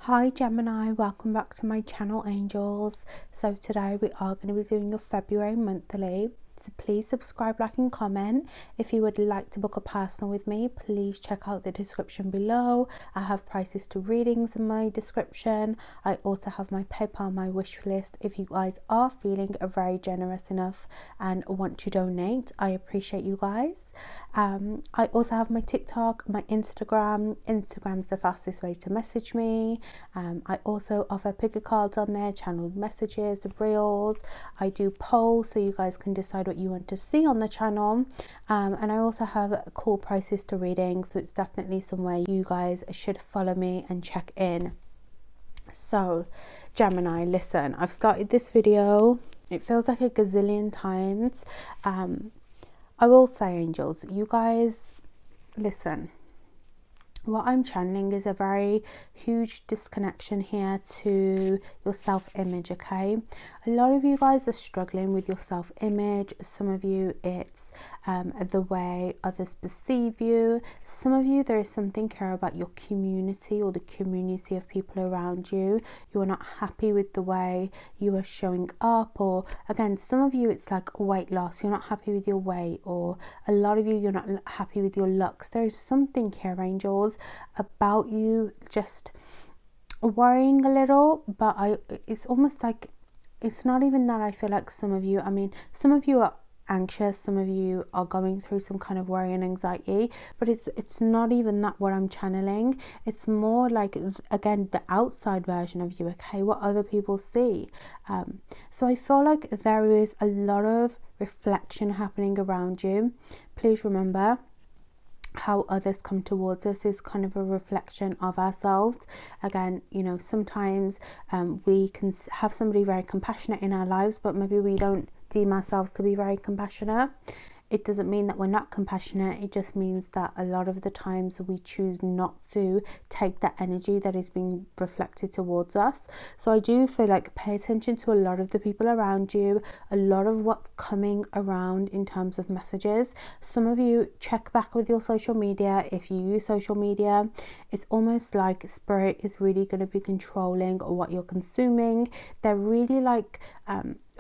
Hi Gemini, welcome back to my channel angels. So today we are going to be doing your February monthly. So please subscribe, like and comment. If you would like to book a personal with me, please check out the description below. I have prices to readings in my description. I also have my PayPal, my wish list. If you guys are feeling very generous enough and want to donate, I appreciate you guys. I also have my TikTok, my Instagram. Instagram's the fastest way to message me. I also offer picker cards on there, channeled messages, reels. I do polls so you guys can decide what you want to see on the channel, and I also have cool prices to readings, so it's definitely somewhere you guys should follow me and check in. So Gemini, listen, I've started this video, it feels like a gazillion times. I will say, angels, you guys, listen, what I'm channeling is a very huge disconnection here to your self-image, okay? A lot of you guys are struggling with your self-image. Some of you, it's the way others perceive you. Some of you, there is something here about your community or the community of people around you. You are not happy with the way you are showing up, or again, some of you, it's like weight loss. You're not happy with your weight, or a lot of you, you're not happy with your looks. There is something here, angels, about you just worrying a little, but it's almost like, it's not even that. I feel like some of you, I mean, some of you are anxious, some of you are going through some kind of worry and anxiety, but it's not even that what I'm channeling. It's more like, again, the outside version of you, okay, what other people see. So I feel like there is a lot of reflection happening around you. Please remember, how others come towards us is kind of a reflection of ourselves. Again, you know, sometimes we can have somebody very compassionate in our lives, but maybe we don't deem ourselves to be very compassionate. It doesn't mean that we're not compassionate. It just means that a lot of the times we choose not to take that energy that is being reflected towards us. So I do feel like pay attention to a lot of the people around you, a lot of what's coming around in terms of messages. Some of you, check back with your social media. If you use social media, it's almost like spirit is really going to be controlling what you're consuming. They're really like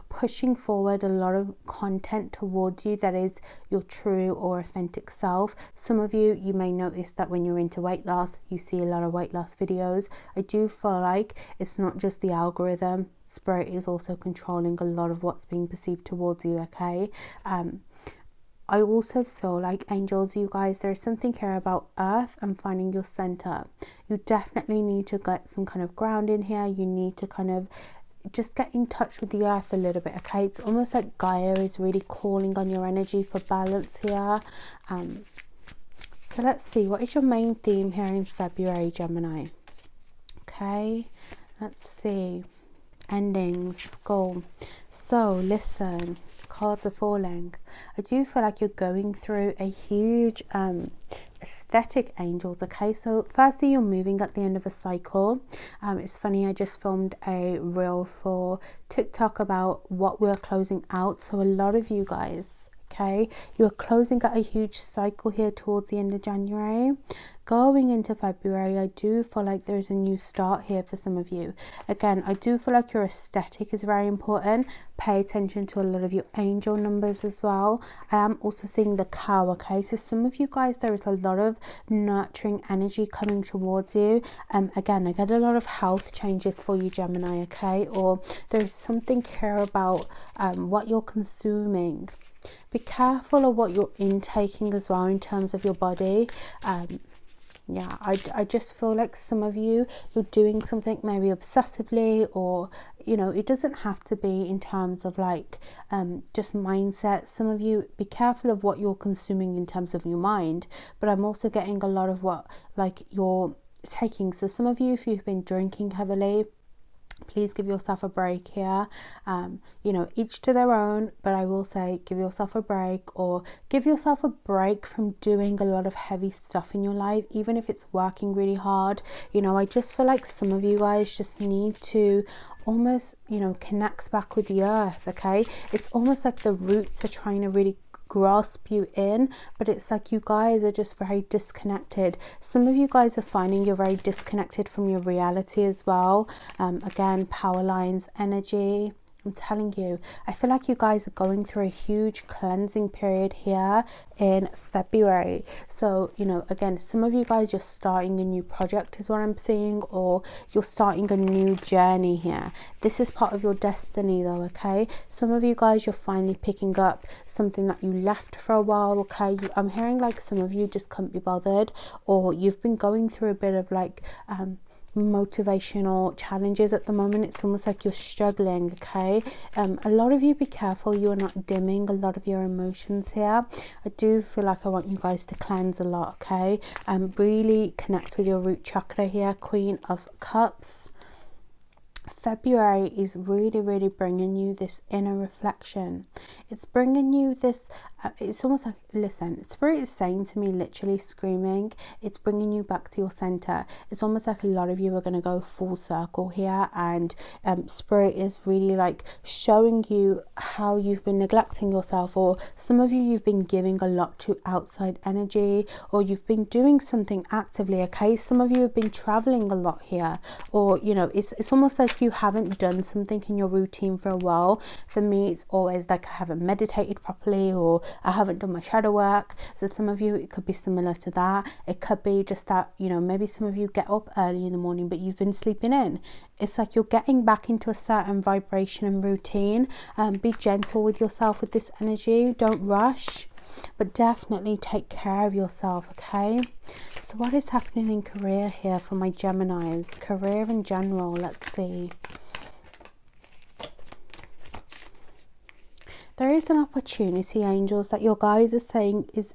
pushing forward a lot of content towards you that is your true or authentic self. Some of you, you may notice that when you're into weight loss, you see a lot of weight loss videos. I do feel like it's not just the algorithm. Spirit is also controlling a lot of what's being perceived towards you, okay? I also feel like, angels, you guys, there's something here about earth and finding your center. You definitely need to get some kind of ground in here. You need to kind of just get in touch with the earth a little bit, okay? It's almost like Gaia is really calling on your energy for balance here. So let's see, what is your main theme here in February, Gemini? Okay, let's see. Endings, school. So listen, cards are falling. I do feel like you're going through a huge aesthetic, angels, okay? So firstly, you're moving at the end of a cycle. It's funny, I just filmed a reel for TikTok about what we're closing out. So a lot of you guys, okay, you're closing out a huge cycle here towards the end of January. Going into February, I do feel like there's a new start here for some of you. Again, I do feel like your aesthetic is very important. Pay attention to a lot of your angel numbers as well. I am also seeing the cow, okay? So some of you guys, there is a lot of nurturing energy coming towards you. Again, I get a lot of health changes for you, Gemini, okay? Or there is something here about what you're consuming. Be careful of what you're intaking as well in terms of your body. Yeah, I just feel like some of you, you're doing something maybe obsessively, or, you know, it doesn't have to be in terms of like just mindset. Some of you, be careful of what you're consuming in terms of your mind, but I'm also getting a lot of what like you're taking. So some of you, if you've been drinking heavily, please give yourself a break here. You know, each to their own, but I will say give yourself a break, or give yourself a break from doing a lot of heavy stuff in your life, even if it's working really hard. You know, I just feel like some of you guys just need to almost, you know, connect back with the earth, okay? It's almost like the roots are trying to really grasp you in, but it's like you guys are just very disconnected. Some of you guys are finding you're very disconnected from your reality as well. Again, power lines energy. I'm telling you, I feel like you guys are going through a huge cleansing period here in February. So, you know, again, some of you guys, you're starting a new project is what I'm seeing, or you're starting a new journey here. This is part of your destiny though, okay? Some of you guys, you're finally picking up something that you left for a while, okay? I'm hearing like some of you just can't be bothered, or you've been going through a bit of like motivational challenges at the moment. It's almost like you're struggling, okay? A lot of you, be careful you are not dimming a lot of your emotions here. I do feel like I want you guys to cleanse a lot, okay? Really connect with your root chakra here, Queen of Cups. February is really bringing you this inner reflection. It's bringing you this it's almost like, listen, Spirit is saying to me, literally screaming, it's bringing you back to your center. It's almost like a lot of you are going to go full circle here, and Spirit is really like showing you how you've been neglecting yourself, or some of you, you've been giving a lot to outside energy, or you've been doing something actively, okay? Some of you have been traveling a lot here, or you know, it's almost like you haven't done something in your routine for a while. For me, it's always like I haven't meditated properly, or I haven't done my shadow work. So some of you, it could be similar to that. It could be just that, you know, maybe some of you get up early in the morning but you've been sleeping in. It's like you're getting back into a certain vibration and routine. Be gentle with yourself with this energy. Don't rush, but definitely take care of yourself, okay? So what is happening in career here for my Geminis? Career in general, let's see. There is an opportunity, angels, that your guys are saying is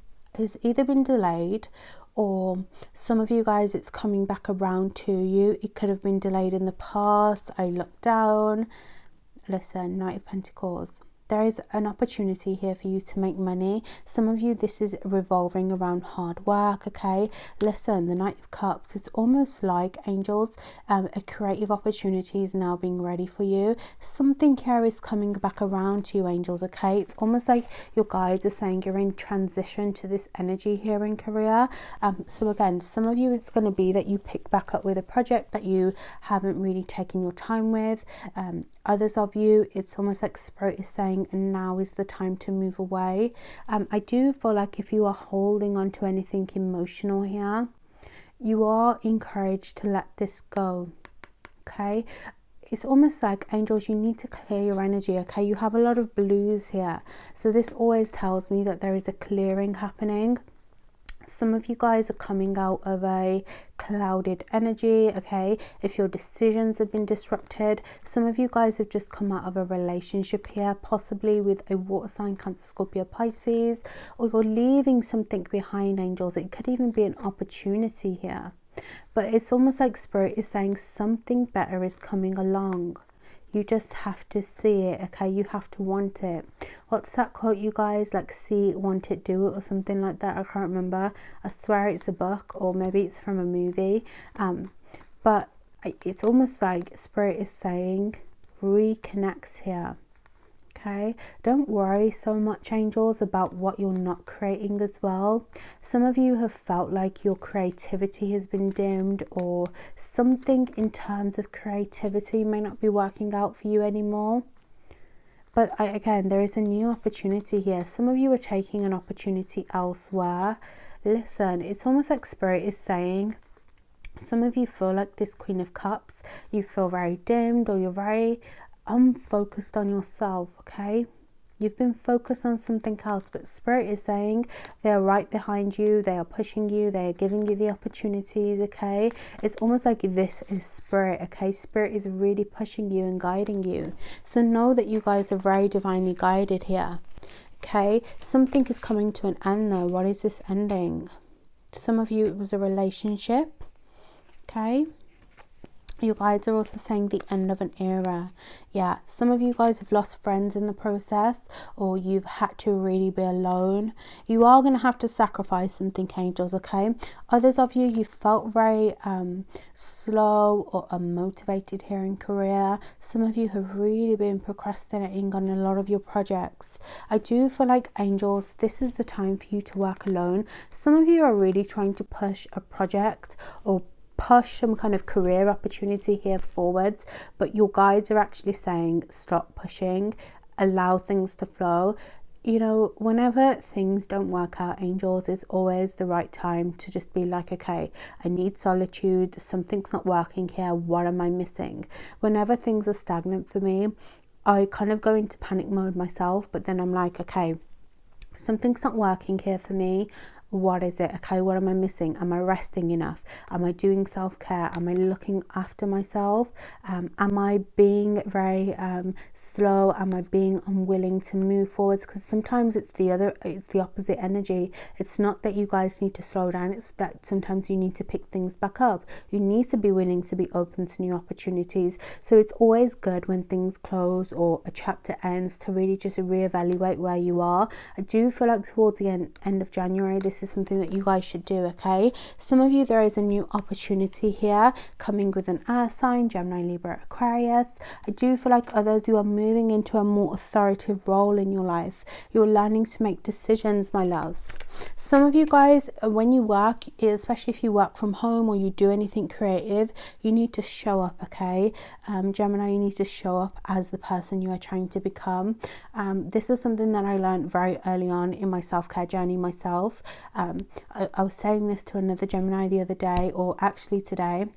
either been delayed, or some of you guys, it's coming back around to you. It could have been delayed in the past. I look down. Listen, Knight of Pentacles. There is an opportunity here for you to make money. Some of you, this is revolving around hard work, okay? Listen, the Knight of Cups, it's almost like, angels, a creative opportunity is now being ready for you. Something here is coming back around to you, angels, okay? It's almost like your guides are saying you're in transition to this energy here in career. So again, some of you, it's going to be that you pick back up with a project that you haven't really taken your time with. Others of you, it's almost like Spirit is saying, and now is the time to move away. I do feel like if you are holding on to anything emotional here, you are encouraged to let this go, okay? It's almost like, angels, you need to clear your energy, okay? You have a lot of blues here, so this always tells me that there is a clearing happening. Some of you guys are coming out of a clouded energy, okay? If your decisions have been disrupted, some of you guys have just come out of a relationship here, possibly with a water sign, Cancer, Scorpio, Pisces, or you're leaving something behind, angels. It could even be an opportunity here, but it's almost like Spirit is saying something better is coming along. You just have to see it, okay? You have to want it. What's that quote, you guys? Like, see it, want it, do it, or something like that. I can't remember. I swear it's a book, or maybe it's from a movie. But it's almost like Spirit is saying, reconnect here. Okay, don't worry so much, angels, about what you're not creating as well. Some of you have felt like your creativity has been dimmed, or something in terms of creativity may not be working out for you anymore. But again, there is a new opportunity here. Some of you are taking an opportunity elsewhere. Listen, it's almost like Spirit is saying, some of you feel like this Queen of Cups, you feel very dimmed, or you're very unfocused on yourself, okay? You've been focused on something else, but Spirit is saying they are right behind you, they are pushing you, they are giving you the opportunities, okay? It's almost like this is Spirit, okay? Spirit is really pushing you and guiding you. So know that you guys are very divinely guided here, okay? Something is coming to an end though. What is this ending? Some of you, it was a relationship, okay? You guys are also saying the end of an era. Yeah, some of you guys have lost friends in the process, or you've had to really be alone. You are going to have to sacrifice something, angels, okay? Others of you felt very slow or unmotivated here in career. Some of you have really been procrastinating on a lot of your projects. I do feel like, angels, this is the time for you to work alone. Some of you are really trying to push a project or push some kind of career opportunity here forwards, but your guides are actually saying stop pushing, allow things to flow. You know, whenever things don't work out, angels, it's always the right time to just be like, okay, I need solitude, something's not working here, what am I missing? Whenever things are stagnant for me, I kind of go into panic mode myself, but then I'm like, okay, something's not working here for me. What is it? Okay, what am I missing? Am I resting enough? Am I doing self-care? Am I looking after myself? Am I being very slow? Am I being unwilling to move forwards? Because sometimes it's the opposite energy. It's not that you guys need to slow down, it's that sometimes you need to pick things back up. You need to be willing to be open to new opportunities. So it's always good when things close or a chapter ends to really just reevaluate where you are. I do feel like towards the end of January, this is something that you guys should do, okay? Some of you, there is a new opportunity here coming with an earth sign, Gemini, Libra, Aquarius. I do feel like others, you are moving into a more authoritative role in your life. You're learning to make decisions, my loves. Some of you guys, when you work, especially if you work from home or you do anything creative, you need to show up, okay? Gemini, you need to show up as the person you are trying to become. This was something that I learned very early on in my self-care journey myself. I was saying this to another Gemini the other day, or actually today.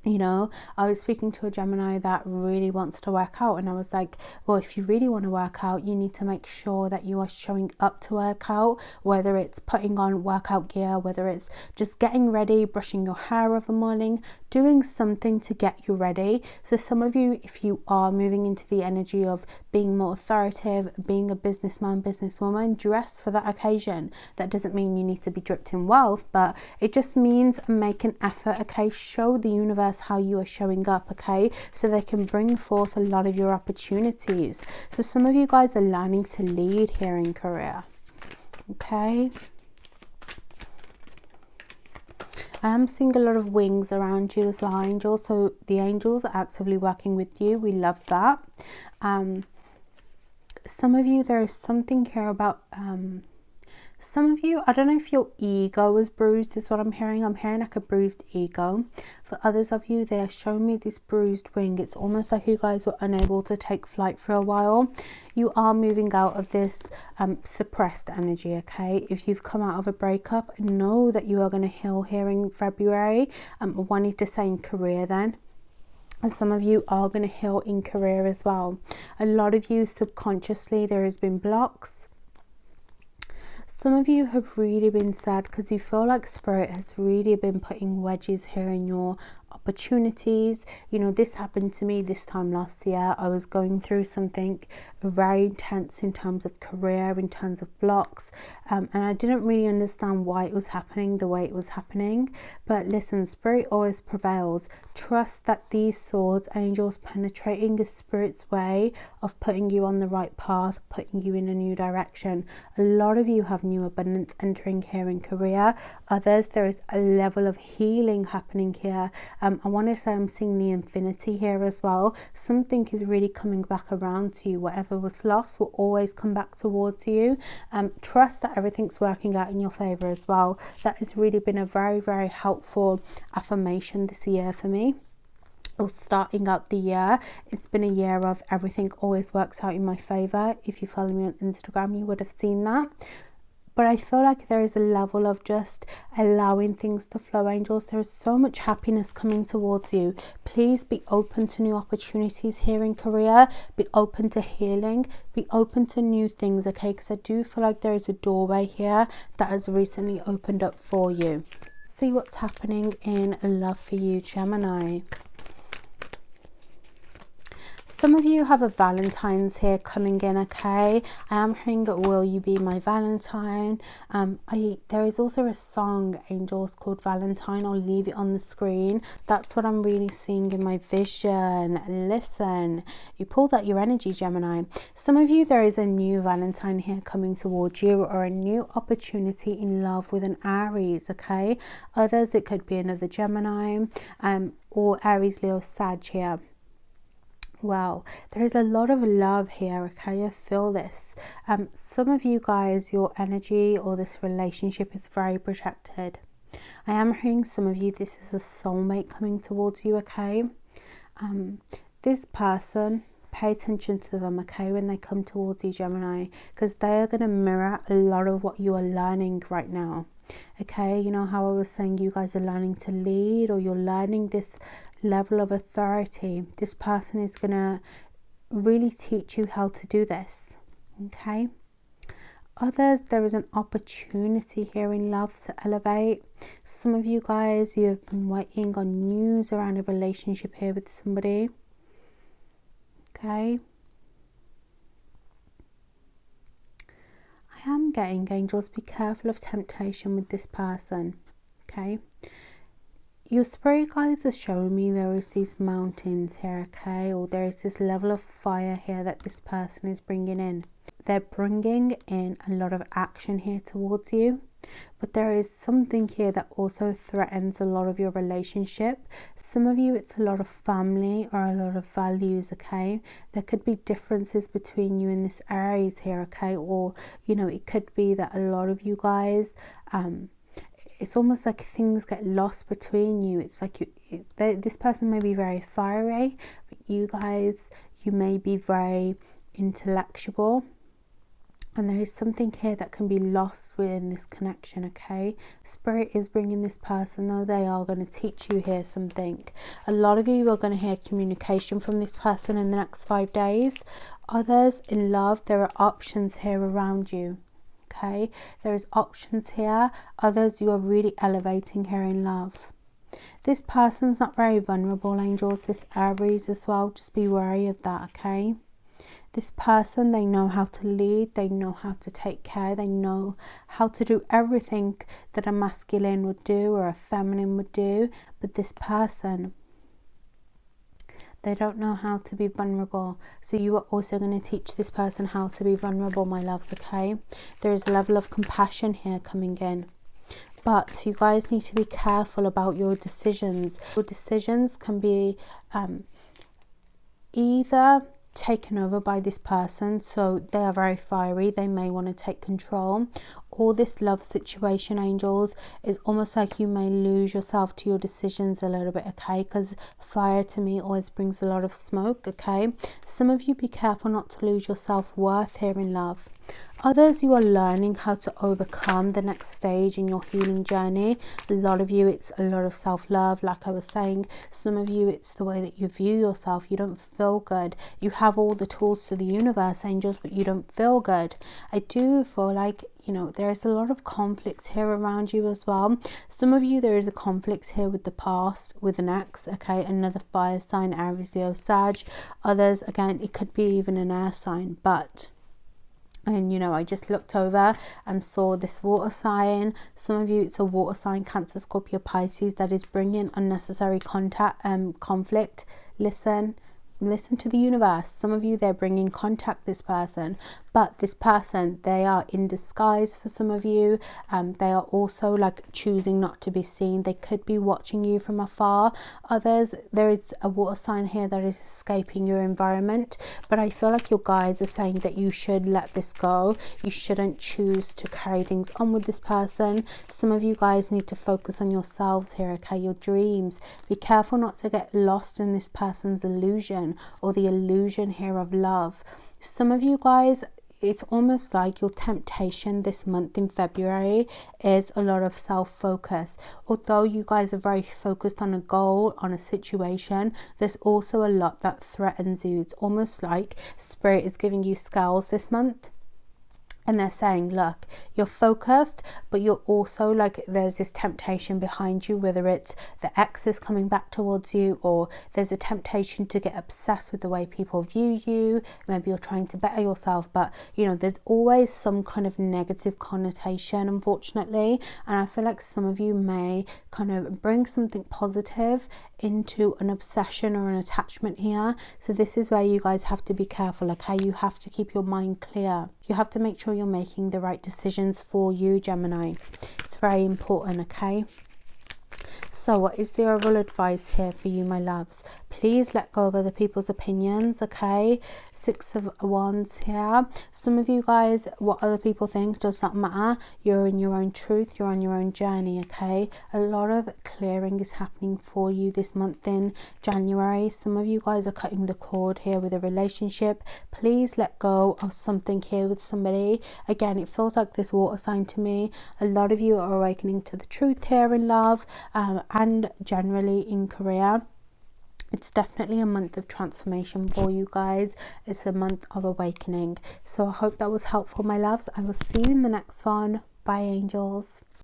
You know, I was speaking to a Gemini that really wants to work out, and I was like, well, if you really want to work out, you need to make sure that you are showing up to work out, whether it's putting on workout gear, whether it's just getting ready, brushing your hair of a morning, doing something to get you ready. So some of you, if you are moving into the energy of being more authoritative, being a businessman, businesswoman, dress for that occasion. That doesn't mean you need to be dripped in wealth, but it just means make an effort, okay? Show the universe how you are showing up, okay? So they can bring forth a lot of your opportunities. So some of you guys are learning to lead here in career, okay? I am seeing a lot of wings around you as well, angels. So the angels are actively working with you. We love that. Some of you, there is something here about some of you, I don't know if your ego is bruised is what I'm hearing. I'm hearing like a bruised ego. For others of you, they are showing me this bruised wing. It's almost like you guys were unable to take flight for a while. You are moving out of this suppressed energy, okay? If you've come out of a breakup, know that you are going to heal here in February. I wanted to say in career then. And some of you are going to heal in career as well. A lot of you subconsciously, there has been blocks. Some of you have really been sad because you feel like Spirit has really been putting wedges here in your opportunities. You know, this happened to me this time last year. I was going through something very intense in terms of career, in terms of blocks, and I didn't really understand why it was happening the way it was happening. But listen, Spirit always prevails. Trust that these swords, angels penetrating the Spirit's way of putting you on the right path, putting you in a new direction. A lot of you have new abundance entering here in career. Others, there is a level of healing happening here. I want to say I'm seeing the infinity here as well. Something is really coming back around to you. Whatever was lost will always come back towards you. Trust that everything's working out in your favor as well. That has really been a very, very helpful affirmation this year for me. Or starting out the year, it's been a year of everything always works out in my favor. If you follow me on Instagram, you would have seen that. But I feel like there is a level of just allowing things to flow, angels. There is so much happiness coming towards you. Please be open to new opportunities here in career. Be open to healing. Be open to new things, okay? Because I do feel like there is a doorway here that has recently opened up for you. See what's happening in love for you, Gemini. Some of you have a Valentine's here coming in, okay? I am hearing, will you be my Valentine? There is also a song, angels, called Valentine. I'll leave it on the screen. That's what I'm really seeing in my vision. Listen, you pulled out your energy, Gemini. Some of you, there is a new Valentine here coming towards you, or a new opportunity in love with an Aries, okay? Others, it could be another Gemini, or Aries, Leo, Sag here. Wow, there is a lot of love here, okay? I feel this. Some of you guys, your energy or this relationship is very protected. I am hearing some of you, this is a soulmate coming towards you, okay? This person, pay attention to them, okay, when they come towards you, Gemini, because they are going to mirror a lot of what you are learning right now. Okay, you know how I was saying you guys are learning to lead, or you're learning this level of authority. This person is gonna really teach you how to do this, okay? Others, there is an opportunity here in love to elevate. Some of you guys, you have been waiting on news around a relationship here with somebody, okay? I am getting, angels, be careful of temptation with this person, okay? Your spirit guides are showing me there is these mountains here, okay? Or there is this level of fire here that this person is bringing in. They're bringing in a lot of action here towards you. But there is something here that also threatens a lot of your relationship. Some of you, it's a lot of family or a lot of values, okay? There could be differences between you and this Aries here, okay? Or, you know, it could be that a lot of you guys, it's almost like things get lost between you. It's like this person may be very fiery, but you guys, you may be very intellectual. And there is something here that can be lost within this connection, okay? Spirit is bringing this person, though, they are going to teach you here something. A lot of you are going to hear communication from this person in the next 5 days. Others, in love, there are options here around you, okay? There is options here. Others, you are really elevating here in love. This person's not very vulnerable, angels. This Aries as well, just be wary of that, okay? This person, they know how to lead, they know how to take care, they know how to do everything that a masculine would do or a feminine would do. But this person, they don't know how to be vulnerable. So you are also going to teach this person how to be vulnerable, my loves, okay? There is a level of compassion here coming in. But you guys need to be careful about your decisions. Your decisions can be either taken over by this person, so they are very fiery, they may want to take control, or this love situation, angels, is almost like you may lose yourself to your decisions a little bit, okay? Because fire to me always brings a lot of smoke, okay? Some of you, be careful not to lose your self-worth here in love. Others, you are learning how to overcome the next stage in your healing journey. A lot of you, it's a lot of self-love, like I was saying. Some of you, it's the way that you view yourself. You don't feel good. You have all the tools to the universe, angels, but you don't feel good. I do feel like, you know, there's a lot of conflict here around you as well. Some of you, there is a conflict here with the past, with an ex, okay? Another fire sign, Aries, Leo, Sag. Others, again, it could be even an air sign, but... And you know, I just looked over and saw this water sign. Some of you, it's a water sign, Cancer, Scorpio, Pisces, that is bringing unnecessary conflict. Listen to the universe. Some of you, they're bringing contact this person, but this person, they are in disguise for some of you. They are also like choosing not to be seen. They could be watching you from afar. Others, there is a water sign here that is escaping your environment, but I feel like your guides are saying that you should let this go. You shouldn't choose to carry things on with this person. Some of you guys need to focus on yourselves here, okay? Your dreams. Be careful not to get lost in this person's illusion, or the illusion here of love. Some of you guys, it's almost like your temptation this month in February is a lot of self-focus. Although you guys are very focused on a goal, on a situation, there's also a lot that threatens you. It's almost like Spirit is giving you scales this month. And they're saying, look, you're focused, but you're also like, there's this temptation behind you, whether it's the ex is coming back towards you, or there's a temptation to get obsessed with the way people view you. Maybe you're trying to better yourself, but you know, there's always some kind of negative connotation, unfortunately. And I feel like some of you may kind of bring something positive into an obsession or an attachment here. So this is where you guys have to be careful, okay? You have to keep your mind clear. You have to make sure you're making the right decisions for you, Gemini. It's very important, okay? So what is the overall advice here for you, my loves? Please let go of other people's opinions, okay? 6 of Wands here. Some of you guys, what other people think does not matter. You're in your own truth. You're on your own journey, okay? A lot of clearing is happening for you this month in January. Some of you guys are cutting the cord here with a relationship. Please let go of something here with somebody. Again, it feels like this water sign to me. A lot of you are awakening to the truth here in love, and generally in career. It's definitely a month of transformation for you guys. It's a month of awakening. So I hope that was helpful, my loves. I will see you in the next one. Bye, angels.